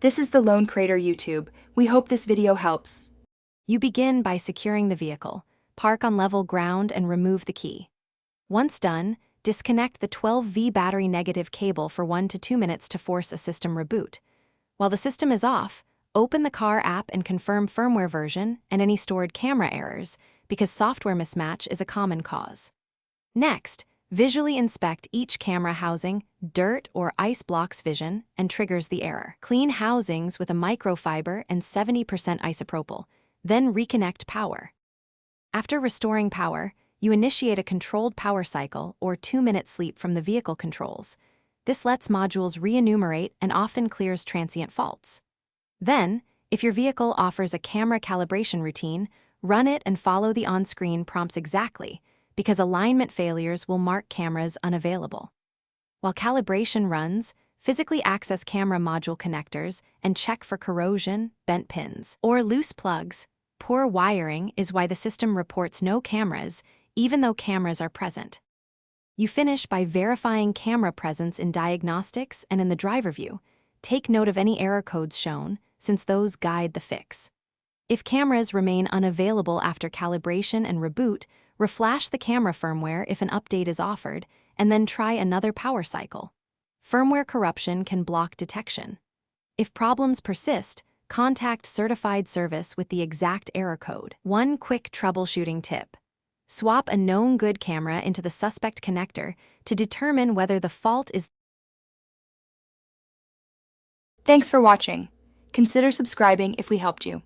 This is the Lone Crater YouTube. We hope this video helps. You begin by securing the vehicle, park on level ground and remove the key. Once done, disconnect the 12V battery negative cable for 1 to 2 minutes to force a system reboot. While the system is off, open the car app and confirm firmware version and any stored camera errors, because software mismatch is a common cause. Next, visually inspect each camera housing, dirt or ice blocks vision, and triggers the error. Clean housings with a microfiber and 70% isopropyl, then reconnect power. After restoring power, you initiate a controlled power cycle or 2-minute sleep from the vehicle controls. This lets modules re-enumerate and often clears transient faults. Then, if your vehicle offers a camera calibration routine, run it and follow the on-screen prompts exactly, because alignment failures will mark cameras unavailable. While calibration runs, physically access camera module connectors and check for corrosion, bent pins, or loose plugs. Poor wiring is why the system reports no cameras, even though cameras are present. You finish by verifying camera presence in diagnostics and in the driver view. Take note of any error codes shown, since those guide the fix. If cameras remain unavailable after calibration and reboot, reflash the camera firmware if an update is offered, and then try another power cycle. Firmware corruption can block detection. If problems persist, contact certified service with the exact error code. One quick troubleshooting tip. Swap a known good camera into the suspect connector to determine whether the fault is. Thanks for watching. Consider subscribing if we helped you.